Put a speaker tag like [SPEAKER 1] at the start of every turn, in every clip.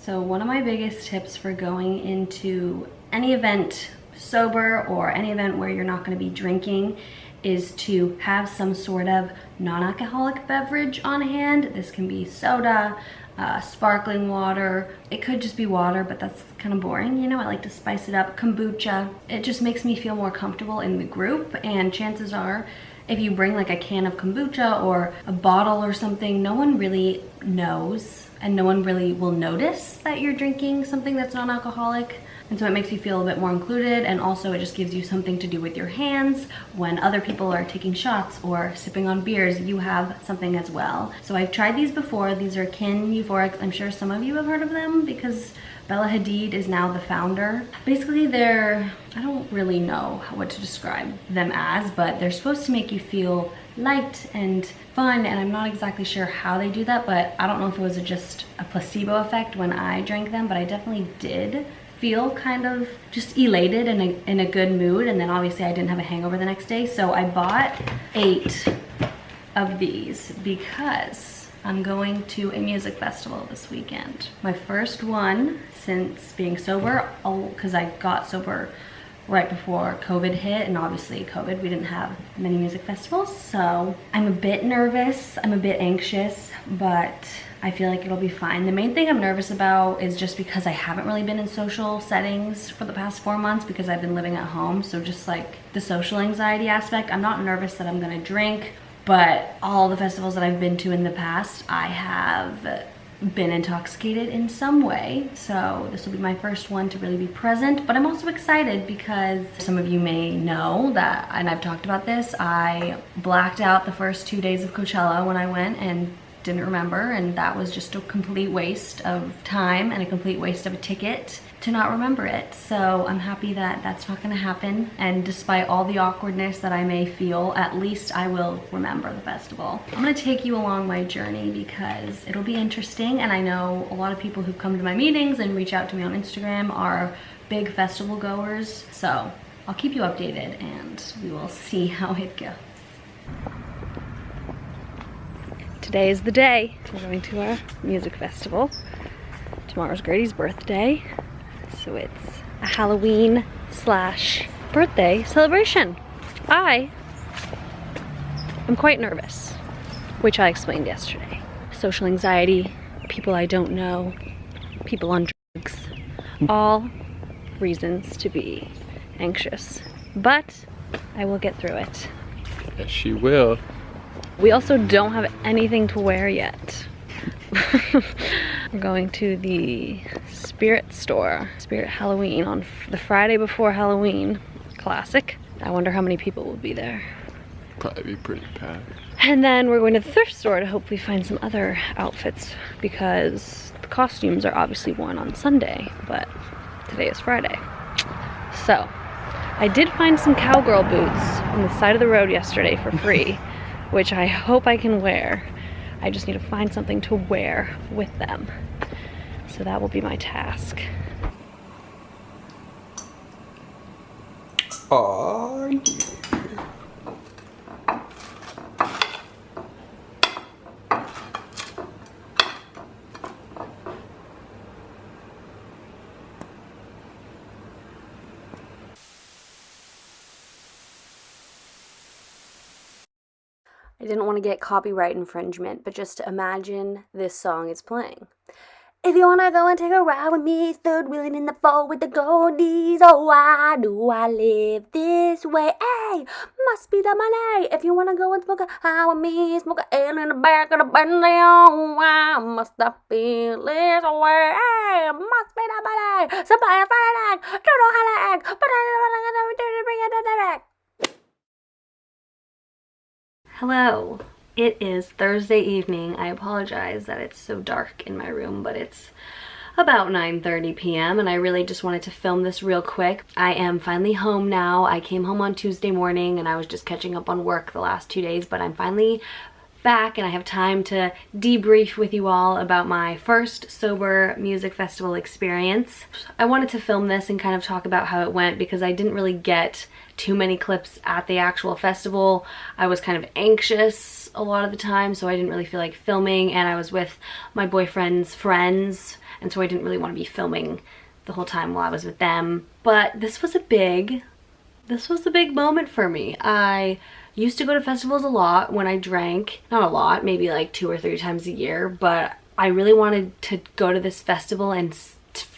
[SPEAKER 1] So one of my biggest tips for going into any event sober or any event where you're not going to be drinking is to have some sort of non-alcoholic beverage on hand. This can be soda, sparkling water. It could just be water, but that's kind of boring, you know. I like to spice it up. Kombucha. It just makes me feel more comfortable in the group, and chances are if you bring like a can of kombucha or a bottle or something, no one really knows and no one really will notice that you're drinking something that's non-alcoholic. And so it makes you feel a bit more included, and also it just gives you something to do with your hands. When other people are taking shots or sipping on beers, you have something as well. So I've tried these before. These are Kin Euphorics. I'm sure some of you have heard of them because Bella Hadid is now the founder. Basically I don't really know what to describe them as, but they're supposed to make you feel light and fun, and I'm not exactly sure how they do that, but I don't know if it was just a placebo effect when I drank them, but I definitely did feel kind of just elated and in a good mood. And then obviously I didn't have a hangover the next day, so I bought 8 of these because I'm going to a music festival this weekend. My first one since being sober, because I got sober right before COVID hit, and obviously COVID, we didn't have many music festivals, so I'm a bit nervous, I'm a bit anxious, but I feel like it'll be fine. The main thing I'm nervous about is just because I haven't really been in social settings for the past 4 months because I've been living at home. So just like the social anxiety aspect, I'm not nervous that I'm gonna drink, but all the festivals that I've been to in the past, I have been intoxicated in some way. So this will be my first one to really be present, but I'm also excited because some of you may know that, and I've talked about this, I blacked out the first 2 days of Coachella when I went and didn't remember, and that was just a complete waste of time and a complete waste of a ticket to not remember it. So I'm happy that that's not gonna happen, and despite all the awkwardness that I may feel, at least I will remember the festival. I'm gonna take you along my journey because it'll be interesting, and I know a lot of people who've come to my meetings and reach out to me on Instagram are big festival goers, so I'll keep you updated and we will see how it goes. Today is the day. We're going to a music festival. Tomorrow's Grady's birthday, so it's a Halloween / birthday celebration. I am quite nervous, which I explained yesterday. Social anxiety, people I don't know, people on drugs, all reasons to be anxious, but I will get through it.
[SPEAKER 2] Yes, she will.
[SPEAKER 1] We also don't have anything to wear yet. We're going to the Spirit store, Spirit Halloween, on the Friday before Halloween. Classic. I wonder how many people will be there.
[SPEAKER 2] Probably be pretty packed.
[SPEAKER 1] And then we're going to the thrift store to hopefully find some other outfits because the costumes are obviously worn on Sunday, but today is Friday. So, I did find some cowgirl boots on the side of the road yesterday for free, which I hope I can wear. I just need to find something to wear with them. So that will be my task.
[SPEAKER 2] Oh, yeah.
[SPEAKER 1] I didn't want to get copyright infringement, but just imagine this song is playing. If you wanna go and take a ride with me, third wheeling in the fall with the goldies. Oh, why do I live this way? Hey, must be the money. If you wanna go and smoke a high with me, smoke a ale in the back of the Bentley. Oh, why must I feel this way? Hey, must be the money. Somebody find don't know how to act, but I don't know bring it back. Hello. It is Thursday evening. I apologize that it's so dark in my room, but it's about 9:30 p.m. and I really just wanted to film this real quick. I am finally home now. I came home on Tuesday morning and I was just catching up on work the last 2 days, but I'm finally back and I have time to debrief with you all about my first sober music festival experience. I wanted to film this and kind of talk about how it went because I didn't really get too many clips at the actual festival. I was kind of anxious a lot of the time, so I didn't really feel like filming, and I was with my boyfriend's friends and so I didn't really want to be filming the whole time while I was with them. But this was a big moment for me. I used to go to festivals a lot when I drank. Not a lot, maybe like 2 or 3 times a year, but I really wanted to go to this festival and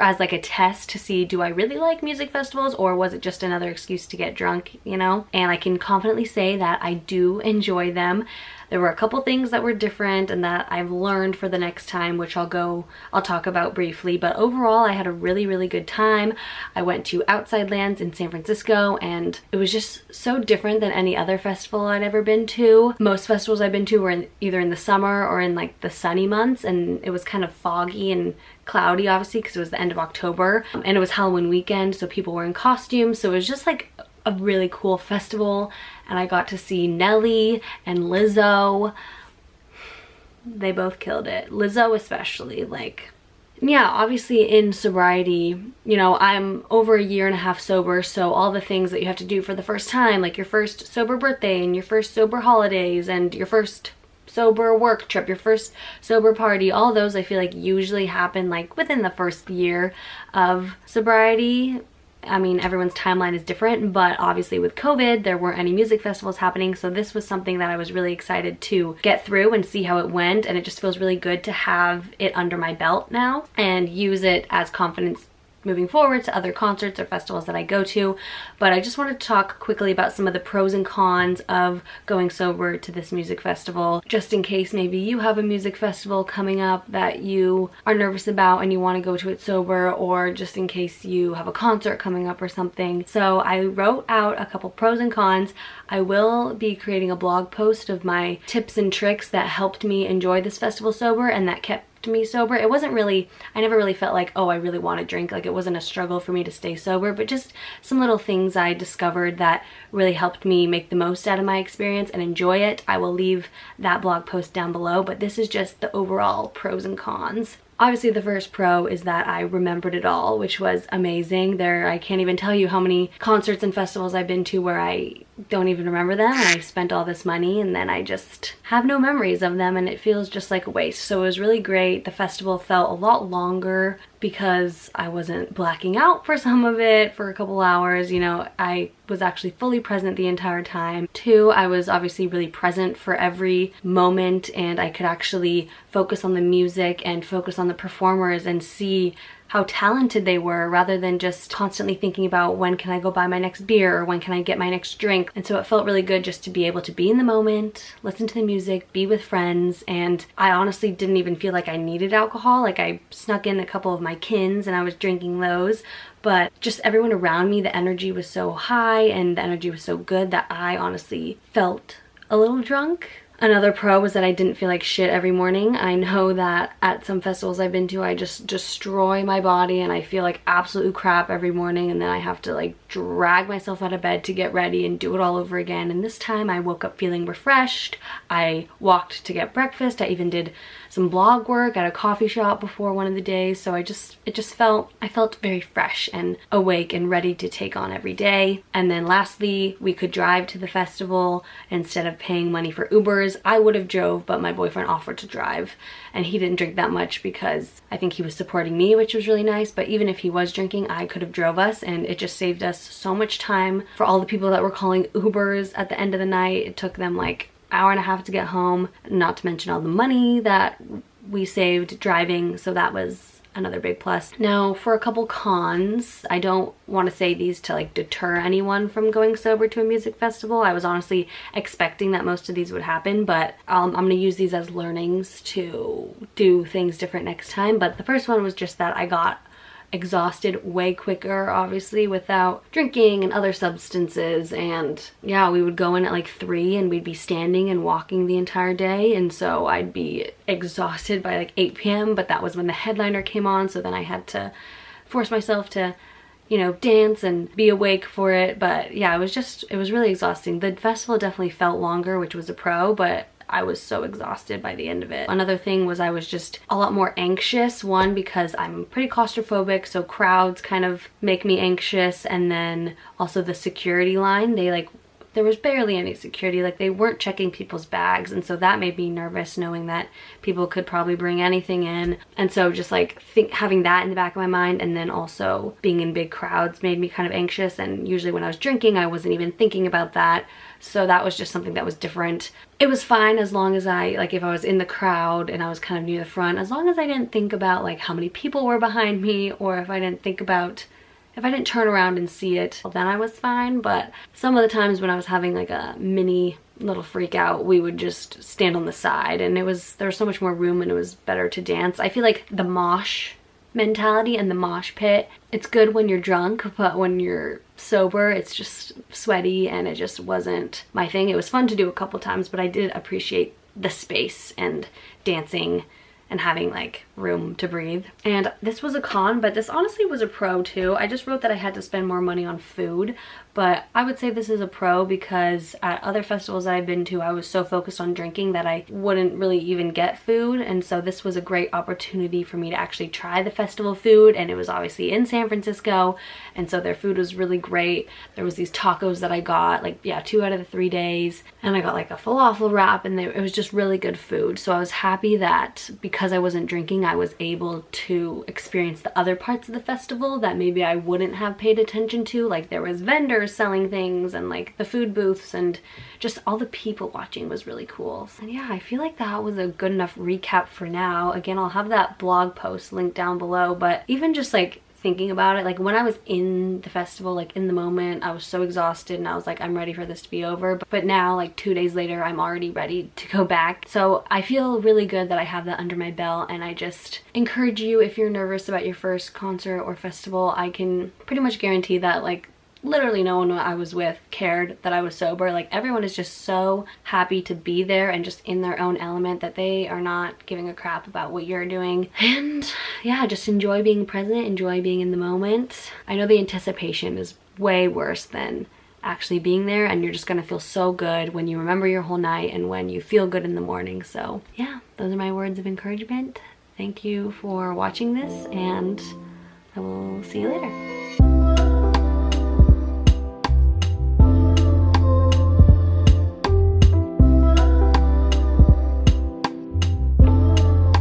[SPEAKER 1] as like a test to see, do I really like music festivals, or was it just another excuse to get drunk, you know? And I can confidently say that I do enjoy them. There were a couple things that were different and that I've learned for the next time, which I'll talk about briefly, but overall I had a really good time. I went to Outside Lands in San Francisco, and it was just so different than any other festival I'd ever been to. Most festivals I've been to were either in the summer or in like the sunny months, and it was kind of foggy and cloudy, obviously, because it was the end of October, and it was Halloween weekend, so people were in costumes, so it was just like a really cool festival. And I got to see Nelly and Lizzo. They both killed it. Lizzo especially, like, yeah, obviously in sobriety, you know, I'm over a year and a half sober, so all the things that you have to do for the first time, like your first sober birthday and your first sober holidays and your first sober work trip, your first sober party, all those I feel like usually happen like within the first year of sobriety. I mean, everyone's timeline is different, but obviously with COVID, there weren't any music festivals happening, so this was something that I was really excited to get through and see how it went, and it just feels really good to have it under my belt now and use it as confidence moving forward to other concerts or festivals that I go to. But I just wanted to talk quickly about some of the pros and cons of going sober to this music festival, just in case maybe you have a music festival coming up that you are nervous about and you want to go to it sober, or just in case you have a concert coming up or something. So I wrote out a couple pros and cons. I will be creating a blog post of my tips and tricks that helped me enjoy this festival sober and that kept me sober. It wasn't really, I never really felt like, oh, I really want to drink. Like, it wasn't a struggle for me to stay sober, but just some little things I discovered that really helped me make the most out of my experience and enjoy it. I will leave that blog post down below, but this is just the overall pros and cons. Obviously, the first pro is that I remembered it all, which was amazing. I can't even tell you how many concerts and festivals I've been to where I don't even remember them, and I spent all this money and then I just have no memories of them, and it feels just like a waste. So it was really great. The festival felt a lot longer because I wasn't blacking out for some of it for a couple hours. You know, I was actually fully present the entire time. 2, I was obviously really present for every moment, and I could actually focus on the music and focus on the performers and see how talented they were, rather than just constantly thinking about when can I go buy my next beer or when can I get my next drink. And so it felt really good just to be able to be in the moment, listen to the music, be with friends, and I honestly didn't even feel like I needed alcohol. Like, I snuck in a couple of my Kins and I was drinking those, but just everyone around me, the energy was so high and the energy was so good that I honestly felt a little drunk. Another pro was that I didn't feel like shit every morning. I know that at some festivals I've been to, I just destroy my body and I feel like absolute crap every morning, and then I have to like drag myself out of bed to get ready and do it all over again. And this time I woke up feeling refreshed. I walked to get breakfast. I even did some blog work at a coffee shop before one of the days. So I felt very fresh and awake and ready to take on every day. And then lastly, we could drive to the festival instead of paying money for Ubers. I would have drove, but my boyfriend offered to drive, and he didn't drink that much because I think he was supporting me, which was really nice. But even if he was drinking, I could have drove us, and it just saved us so much time. For all the people that were calling Ubers at the end of the night, it took them like hour and a half to get home, not to mention all the money that we saved driving, so that was another big plus. Now for a couple cons, I don't want to say these to like deter anyone from going sober to a music festival. I was honestly expecting that most of these would happen, but I'm gonna use these as learnings to do things different next time. But the first one was just that I got exhausted way quicker, obviously, without drinking and other substances. And yeah, we would go in at like 3 and we'd be standing and walking the entire day, and so I'd be exhausted by like 8 p.m. but that was when the headliner came on, so then I had to force myself to, you know, dance and be awake for it. But yeah, it was really exhausting. The festival definitely felt longer, which was a pro, but I was so exhausted by the end of it. Another thing was I was just a lot more anxious. One, because I'm pretty claustrophobic, so crowds kind of make me anxious, and then also the security line, they like there was barely any security. Like, they weren't checking people's bags, and so that made me nervous, knowing that people could probably bring anything in. And so just like having that in the back of my mind, and then also being in big crowds made me kind of anxious. And usually when I was drinking, I wasn't even thinking about that. So that was just something that was different. It was fine as long as if I was in the crowd and I was kind of near the front, as long as I didn't think about like how many people were behind me, or if I didn't turn around and see it, well, then I was fine. But some of the times when I was having like a mini little freak out, we would just stand on the side, and there was so much more room, and it was better to dance. I feel like the mosh mentality and the mosh pit, it's good when you're drunk, but when you're sober, it's just sweaty, and it just wasn't my thing. It was fun to do a couple times, but I did appreciate the space and dancing and having like room to breathe. And this was a con, but this honestly was a pro too. I just wrote that I had to spend more money on food, but I would say this is a pro because at other festivals that I've been to, I was so focused on drinking that I wouldn't really even get food. And so this was a great opportunity for me to actually try the festival food, and it was obviously in San Francisco, and so their food was really great. There was these tacos that I got, like, yeah, 2 out of the 3 days, and I got like a falafel wrap, and it was just really good food. So I was happy that because I wasn't drinking, I was able to experience the other parts of the festival that maybe I wouldn't have paid attention to. Like, there was vendors selling things, and like the food booths, and just all the people watching was really cool. And yeah, I feel like that was a good enough recap for now. Again, I'll have that blog post linked down below, but even just like thinking about it, like when I was in the festival, like in the moment, I was so exhausted and I was like, I'm ready for this to be over. But now, like 2 days later, I'm already ready to go back. So I feel really good that I have that under my belt, and I just encourage you, if you're nervous about your first concert or festival, I can pretty much guarantee that like literally no one I was with cared that I was sober. Like, everyone is just so happy to be there and just in their own element that they are not giving a crap about what you're doing. And yeah, just enjoy being present, enjoy being in the moment. I know the anticipation is way worse than actually being there, and you're just gonna feel so good when you remember your whole night and when you feel good in the morning. So yeah, those are my words of encouragement. Thank you for watching this, and I will see you later.